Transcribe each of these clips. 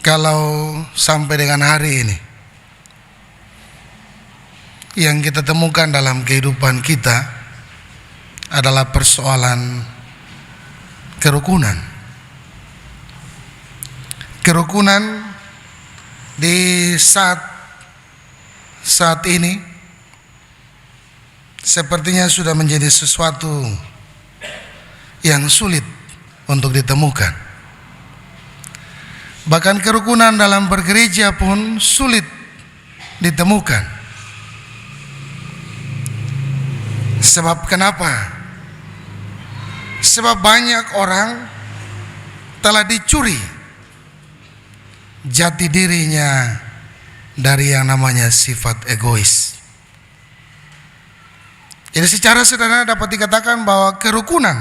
Kalau sampai dengan hari ini yang kita temukan dalam kehidupan kita adalah persoalan kerukunan. Kerukunan di saat ini sepertinya sudah menjadi sesuatu yang sulit untuk ditemukan. Bahkan kerukunan dalam bergereja pun sulit ditemukan. Sebab kenapa? Sebab banyak orang telah dicuri jati dirinya dari yang namanya sifat egois. Jadi secara sederhana dapat dikatakan bahwa kerukunan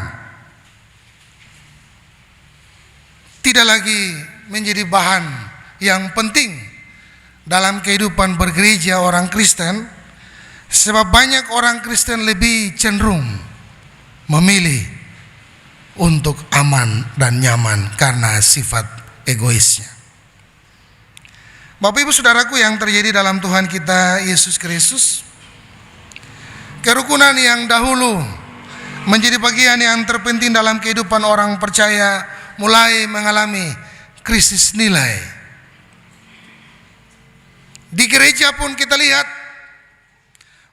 tidak lagi menjadi bahan yang penting dalam kehidupan bergereja orang Kristen, sebab banyak orang Kristen lebih cenderung memilih untuk aman dan nyaman karena sifat egoisnya. Bapak Ibu Saudaraku yang terjadi dalam Tuhan kita Yesus Kristus, kerukunan yang dahulu menjadi bagian yang terpenting dalam kehidupan orang percaya mulai mengalami krisis nilai. Di gereja pun kita lihat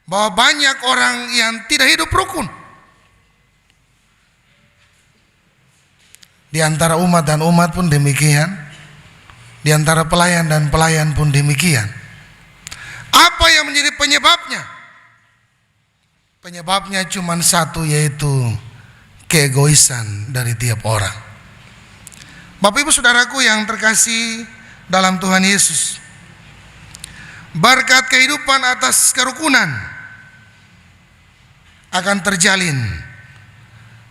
bahwa banyak orang yang tidak hidup rukun. Di antara umat dan umat pun demikian. Di antara pelayan dan pelayan pun demikian. Apa yang menjadi penyebabnya? Penyebabnya cuma satu, yaitu keegoisan dari tiap orang. Bapak Ibu Saudaraku yang terkasih dalam Tuhan Yesus, berkat kehidupan atas kerukunan akan terjalin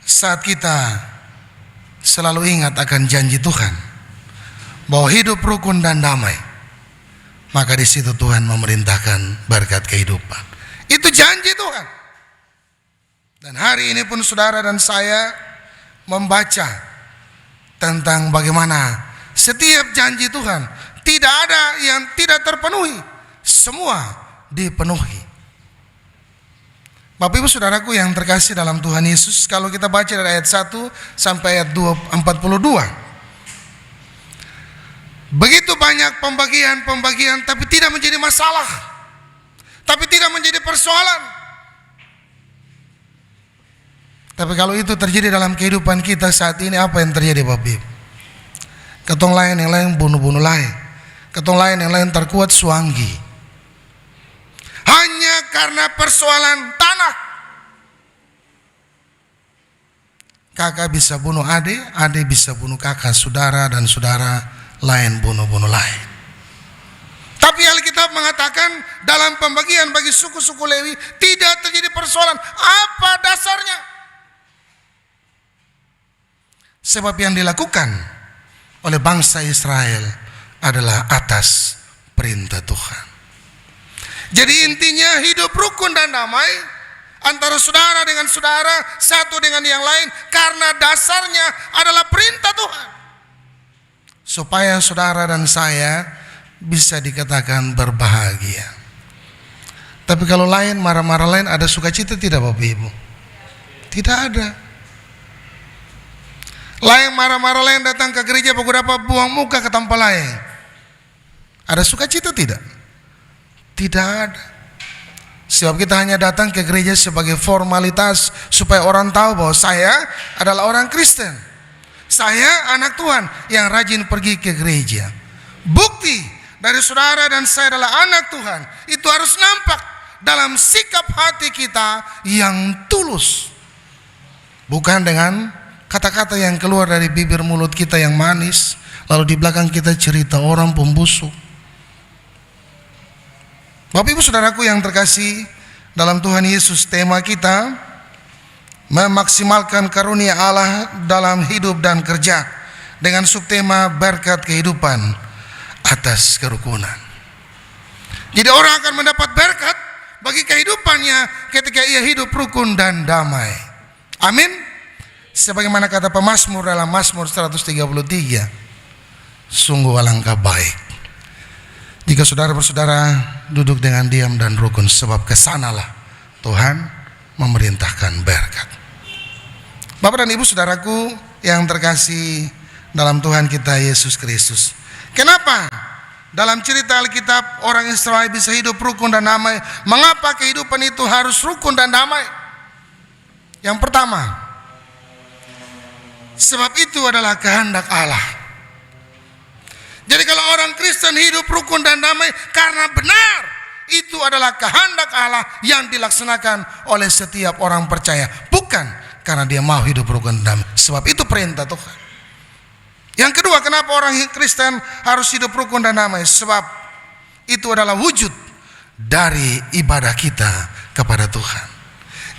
saat kita selalu ingat akan janji Tuhan bahwa hidup rukun dan damai. Maka di situ Tuhan memerintahkan berkat kehidupan. Itu janji Tuhan. Dan hari ini pun saudara dan saya membaca tentang bagaimana setiap janji Tuhan tidak ada yang tidak terpenuhi, semua dipenuhi. Bapak Ibu Saudaraku yang terkasih dalam Tuhan Yesus, kalau kita baca dari ayat 1 sampai ayat 42, begitu banyak pembagian tapi tidak menjadi masalah, tapi tidak menjadi persoalan. Tapi kalau itu terjadi dalam kehidupan kita saat ini, apa yang terjadi Bapak Ibu? Ketong lain yang lain bunuh-bunuh lain, ketong lain yang lain terkuat suanggi. Hanya karena persoalan tanah. Kakak bisa bunuh adik, adik bisa bunuh kakak, saudara dan saudara lain bunuh-bunuh lain. Tapi Alkitab mengatakan dalam pembagian bagi suku-suku Lewi tidak terjadi persoalan. Apa dasarnya? Sebab yang dilakukan oleh bangsa Israel adalah atas perintah Tuhan. Jadi intinya hidup rukun dan damai antara saudara dengan saudara, satu dengan yang lain, karena dasarnya adalah perintah Tuhan. Supaya saudara dan saya bisa dikatakan berbahagia. Tapi kalau lain marah-marah lain, ada sukacita tidak Bapak Ibu? Tidak ada. Lain marah-marah lain datang ke gereja pukul dapat buang muka ke tempat lain. Ada sukacita tidak? Tidak ada. Sebab kita hanya datang ke gereja sebagai formalitas supaya orang tahu bahwa saya adalah orang Kristen. Saya anak Tuhan yang rajin pergi ke gereja. Bukti dari saudara dan saya adalah anak Tuhan itu harus nampak dalam sikap hati kita yang tulus. Bukan dengan kata-kata yang keluar dari bibir mulut kita yang manis, lalu di belakang kita cerita orang pembusuk. Bapak Ibu Saudaraku yang terkasih dalam Tuhan Yesus, tema kita memaksimalkan karunia Allah dalam hidup dan kerja dengan subtema berkat kehidupan atas kerukunan. Jadi orang akan mendapat berkat bagi kehidupannya ketika ia hidup rukun dan damai. Amin. Sebagaimana kata pemazmur dalam Mazmur 133, Sungguh alangkah baik jika saudara-saudara duduk dengan diam dan rukun, sebab kesanalah Tuhan memerintahkan berkat. Bapak dan Ibu saudaraku yang terkasih dalam Tuhan kita Yesus Kristus, kenapa dalam cerita Alkitab orang Israel bisa hidup rukun dan damai? Mengapa kehidupan itu harus rukun dan damai? Yang pertama, sebab itu adalah kehendak Allah. Jadi kalau orang Kristen hidup rukun dan damai karena benar itu adalah kehendak Allah yang dilaksanakan oleh setiap orang percaya, bukan karena dia mau hidup rukun dan damai. Sebab itu perintah Tuhan. Yang kedua, kenapa orang Kristen harus hidup rukun dan damai? Sebab itu adalah wujud dari ibadah kita kepada Tuhan.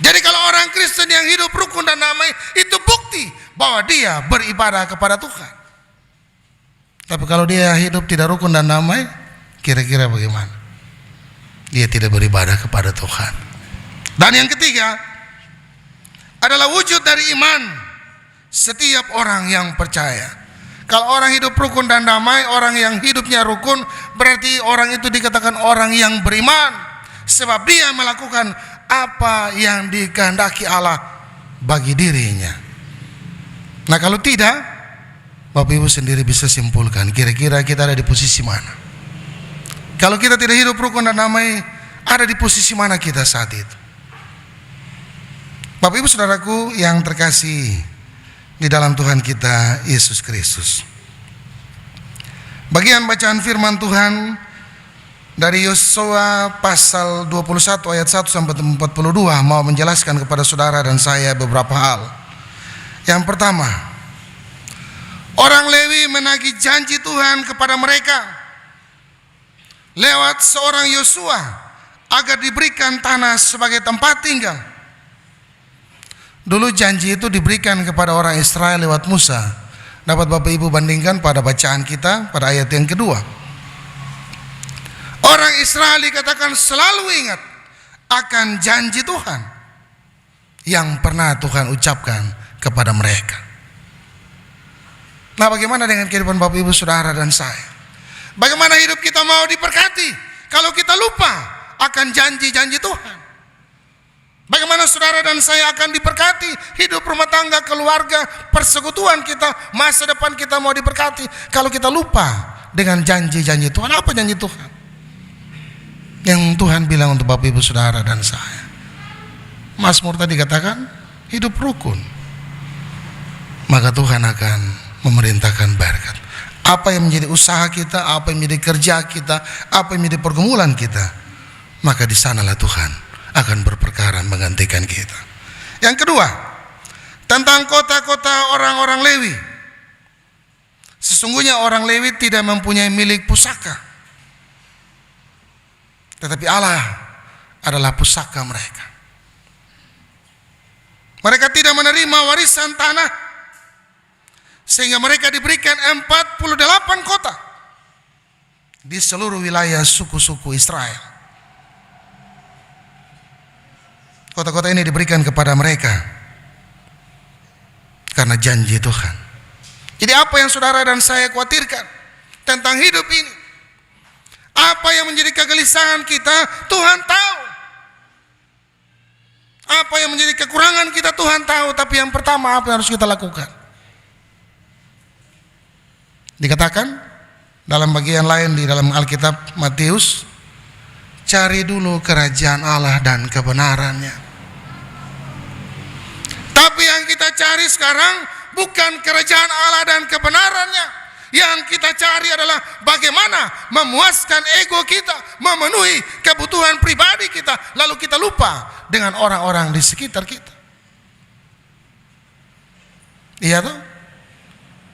Jadi kalau orang Kristen yang hidup rukun dan damai, itu bukti bahwa dia beribadah kepada Tuhan. Tapi kalau dia hidup tidak rukun dan damai, kira-kira bagaimana? Dia tidak beribadah kepada Tuhan. Dan yang ketiga adalah wujud dari iman setiap orang yang percaya. Kalau orang hidup rukun dan damai, orang yang hidupnya rukun, berarti orang itu dikatakan orang yang beriman, sebab dia melakukan apa yang dikehendaki Allah bagi dirinya. Nah kalau tidak, Bapak Ibu sendiri bisa simpulkan kira-kira kita ada di posisi mana. Kalau kita tidak hidup rukun dan damai, ada di posisi mana kita saat itu? Bapak Ibu saudaraku yang terkasih di dalam Tuhan kita Yesus Kristus, bagian bacaan firman Tuhan dari Yosua pasal 21 ayat 1 sampai 42 mau menjelaskan kepada saudara dan saya beberapa hal. Yang pertama, orang Lewi menagih janji Tuhan kepada mereka lewat seorang Yosua agar diberikan tanah sebagai tempat tinggal. Dulu janji itu diberikan kepada orang Israel lewat Musa. Dapat Bapak Ibu bandingkan pada bacaan kita pada ayat yang kedua. Orang Israel dikatakan selalu ingat akan janji Tuhan yang pernah Tuhan ucapkan kepada mereka. Nah, bagaimana dengan kehidupan Bapak Ibu saudara dan saya? Bagaimana hidup kita mau diberkati kalau kita lupa akan janji-janji Tuhan? Bagaimana saudara dan saya akan diberkati hidup rumah tangga, keluarga, persekutuan kita, masa depan kita mau diberkati kalau kita lupa dengan janji-janji Tuhan? Apa janji Tuhan yang Tuhan bilang untuk Bapak Ibu saudara dan saya? Mazmur tadi katakan hidup rukun, maka Tuhan akan memerintahkan berkat. Apa yang menjadi usaha kita, apa yang menjadi kerja kita, apa yang menjadi pergumulan kita, maka di sanalah Tuhan akan berperkara menggantikan kita. Yang kedua, tentang kota-kota orang-orang Lewi. Sesungguhnya orang Lewi tidak mempunyai milik pusaka, tetapi Allah adalah pusaka mereka. Mereka tidak menerima warisan tanah, sehingga mereka diberikan 48 kota di seluruh wilayah suku-suku Israel. Kota-kota ini diberikan kepada mereka karena janji Tuhan. Jadi apa yang saudara dan saya khawatirkan tentang hidup ini, apa yang menjadi kegelisahan kita, Tuhan tahu. Apa yang menjadi kekurangan kita, Tuhan tahu. Tapi yang pertama, apa yang harus kita lakukan? Dikatakan dalam bagian lain di dalam Alkitab Matius, cari dulu kerajaan Allah dan kebenarannya. Tapi yang kita cari sekarang bukan kerajaan Allah dan kebenarannya. Yang kita cari adalah bagaimana memuaskan ego kita, memenuhi kebutuhan pribadi kita, lalu kita lupa dengan orang-orang di sekitar kita. Iya toh?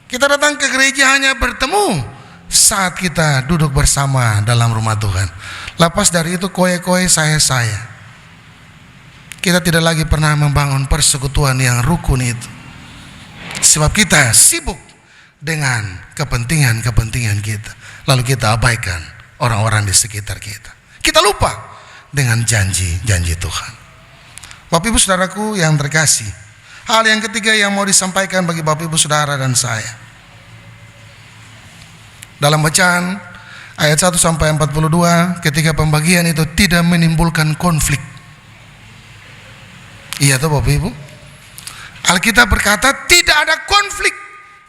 Kita datang ke gereja hanya bertemu saat kita duduk bersama dalam rumah Tuhan. Lepas dari itu koe-koe saya. Kita tidak lagi pernah membangun persekutuan yang rukun itu. Sebab kita sibuk dengan kepentingan-kepentingan kita. Lalu kita abaikan orang-orang di sekitar kita. Kita lupa dengan janji-janji Tuhan. Bapak Ibu saudaraku yang terkasih, hal yang ketiga yang mau disampaikan bagi Bapak Ibu saudara dan saya, Dalam bacaan ayat 1 sampai 42, ketika pembagian itu tidak menimbulkan konflik. Iya toh Bapak Ibu? Alkitab berkata tidak ada konflik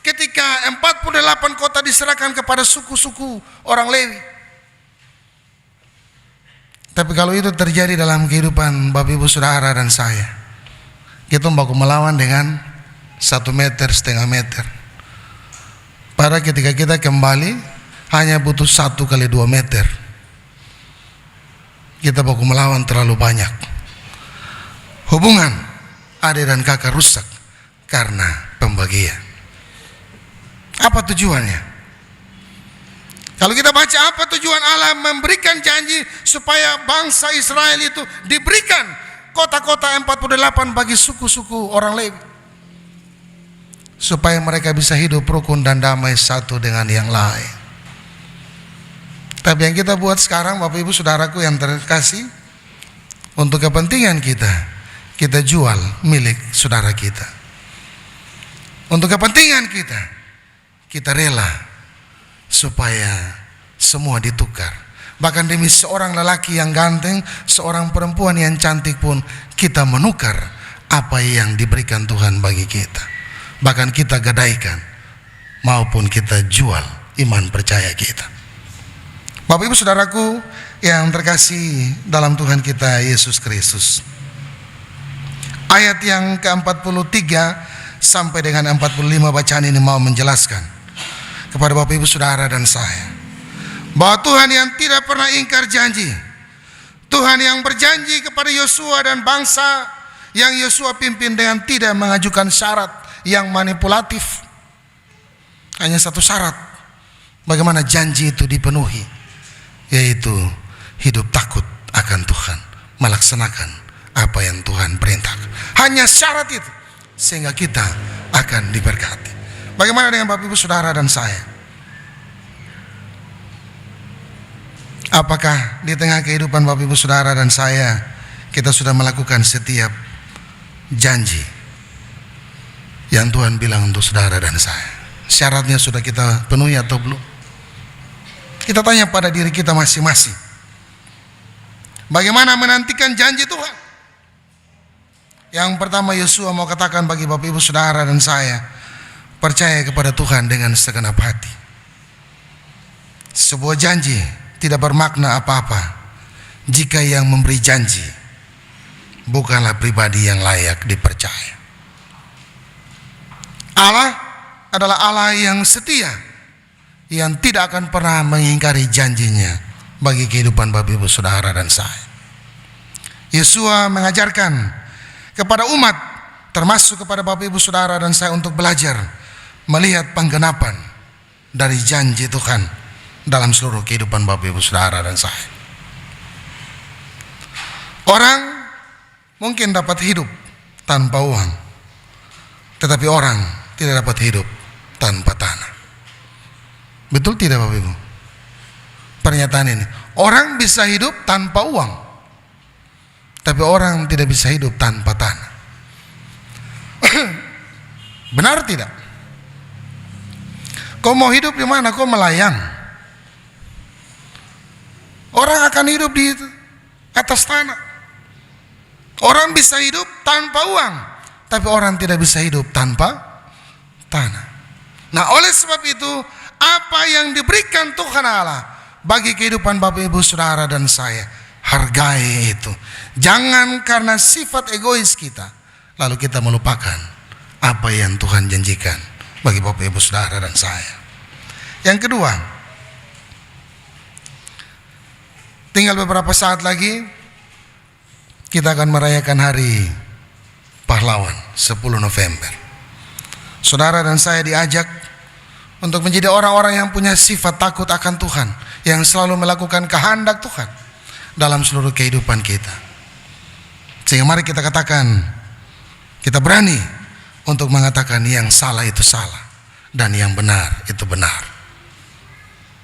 ketika 48 kota diserahkan kepada suku-suku orang Lewi. Tapi kalau itu terjadi dalam kehidupan Bapak Ibu Saudara dan saya, kita baku melawan dengan 1,5 meter. Pada ketika kita kembali hanya butuh 1 kali 2 meter. Kita baku melawan terlalu banyak. Hubungan adik dan kakak rusak karena pembagian. Apa tujuannya? Kalau kita baca apa tujuan Allah memberikan janji supaya bangsa Israel itu diberikan kota-kota 48 bagi suku-suku orang Lewi, supaya mereka bisa hidup rukun dan damai satu dengan yang lain. Tapi yang kita buat sekarang, Bapak Ibu Saudaraku yang terkasih, untuk kepentingan kita jual milik saudara kita. Untuk kepentingan kita rela supaya semua ditukar. Bahkan demi seorang lelaki yang ganteng, seorang perempuan yang cantik pun kita menukar apa yang diberikan Tuhan bagi kita. Bahkan kita gadaikan maupun kita jual iman percaya kita. Bapak Ibu Saudaraku yang terkasih dalam Tuhan kita Yesus Kristus, ayat yang ke-43 sampai dengan 45 bacaan ini mau menjelaskan kepada Bapak Ibu Saudara dan saya bahwa Tuhan yang tidak pernah ingkar janji, Tuhan yang berjanji kepada Yosua dan bangsa yang Yosua pimpin dengan tidak mengajukan syarat yang manipulatif. Hanya satu syarat bagaimana janji itu dipenuhi, yaitu hidup takut akan Tuhan, melaksanakan apa yang Tuhan perintahkan. Hanya syarat itu sehingga kita akan diberkati. Bagaimana dengan Bapak Ibu Saudara dan saya? Apakah di tengah kehidupan Bapak Ibu Saudara dan saya kita sudah melakukan setiap janji yang Tuhan bilang untuk saudara dan saya? Syaratnya sudah kita penuhi atau belum? Kita tanya pada diri kita masing-masing. Bagaimana menantikan janji Tuhan? Yang pertama Yosua mau katakan bagi Bapak Ibu Saudara dan saya, percaya kepada Tuhan dengan segenap hati. Sebuah janji tidak bermakna apa-apa jika yang memberi janji bukanlah pribadi yang layak dipercaya. Allah adalah Allah yang setia, yang tidak akan pernah mengingkari janjinya bagi kehidupan Bapak Ibu Saudara dan saya. Yosua mengajarkan kepada umat, termasuk kepada Bapak Ibu Saudara dan saya, untuk belajar melihat penggenapan dari janji Tuhan dalam seluruh kehidupan Bapak Ibu Saudara dan saya. Orang mungkin dapat hidup tanpa uang, tetapi orang tidak dapat hidup tanpa tanah. Betul tidak Bapak Ibu? Pernyataan ini, orang bisa hidup tanpa uang, tapi orang tidak bisa hidup tanpa tanah. Benar tidak? Kau mau hidup di mana? Kau melayang. Orang akan hidup di atas tanah. Orang bisa hidup tanpa uang, tapi orang tidak bisa hidup tanpa tanah. Nah, oleh sebab itu, apa yang diberikan Tuhan Allah bagi kehidupan Bapak Ibu Saudara dan saya, hargai itu. Jangan karena sifat egois kita lalu kita melupakan apa yang Tuhan janjikan bagi Bapak Ibu Saudara dan saya. Yang kedua, tinggal beberapa saat lagi kita akan merayakan Hari Pahlawan 10 November. Saudara dan saya diajak untuk menjadi orang-orang yang punya sifat takut akan Tuhan, yang selalu melakukan kehendak Tuhan dalam seluruh kehidupan kita. Sehingga mari kita katakan, kita berani untuk mengatakan yang salah itu salah dan yang benar itu benar.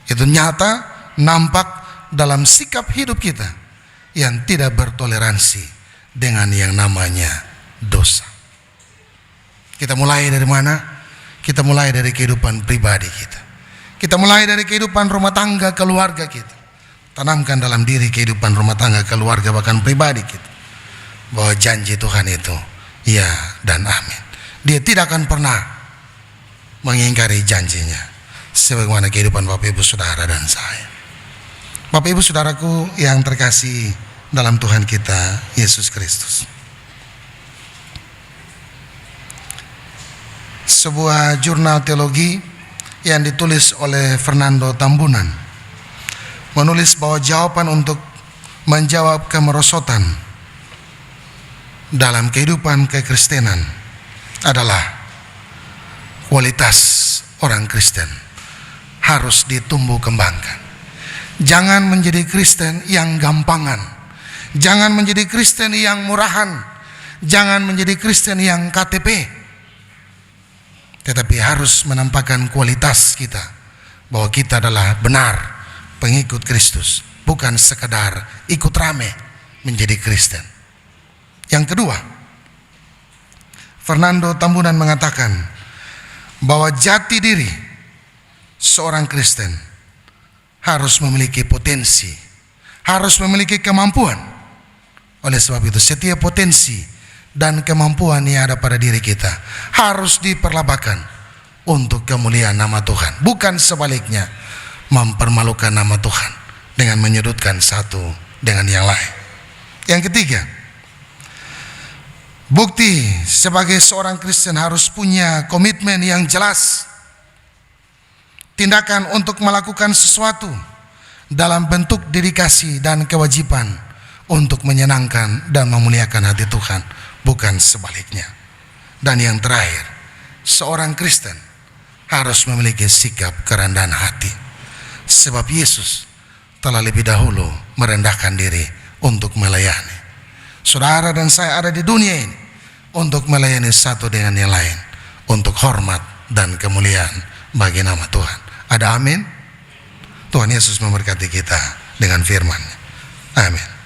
Itu nyata, nampak dalam sikap hidup kita yang tidak bertoleransi dengan yang namanya dosa. Kita mulai dari mana? Kita mulai dari kehidupan pribadi kita. Kita mulai dari kehidupan rumah tangga keluarga kita. Tanamkan dalam diri kehidupan rumah tangga keluarga bahkan pribadi kita, bahwa janji Tuhan itu ya dan amin. Dia tidak akan pernah mengingkari janjinya, sebagaimana kehidupan Bapak Ibu Saudara dan saya. Bapak Ibu Saudaraku yang terkasih dalam Tuhan kita Yesus Kristus, sebuah jurnal teologi yang ditulis oleh Fernando Tambunan menulis bahwa jawaban untuk menjawab kemerosotan dalam kehidupan kekristenan adalah kualitas orang Kristen harus ditumbuh kembangkan. Jangan menjadi Kristen yang gampangan, jangan menjadi Kristen yang murahan, jangan menjadi Kristen yang KTP, tetapi harus menampakkan kualitas kita, bahwa kita adalah benar pengikut Kristus, bukan sekadar ikut rame menjadi Kristen. Yang kedua, Fernando Tambunan mengatakan bahwa jati diri seorang Kristen harus memiliki potensi, harus memiliki kemampuan. Oleh sebab itu, setiap potensi dan kemampuan yang ada pada diri kita harus diperlabakan untuk kemuliaan nama Tuhan, bukan sebaliknya mempermalukan nama Tuhan dengan menyudutkan satu dengan yang lain. Yang ketiga, bukti sebagai seorang Kristen harus punya komitmen yang jelas, tindakan untuk melakukan sesuatu dalam bentuk dedikasi dan kewajiban untuk menyenangkan dan memuliakan hati Tuhan, bukan sebaliknya. Dan yang terakhir, seorang Kristen harus memiliki sikap kerendahan hati, sebab Yesus telah lebih dahulu merendahkan diri untuk melayani. Saudara dan saya ada di dunia ini untuk melayani satu dengan yang lain, untuk hormat dan kemuliaan bagi nama Tuhan. Ada amin? Tuhan Yesus memberkati kita dengan firman-Nya. Amin.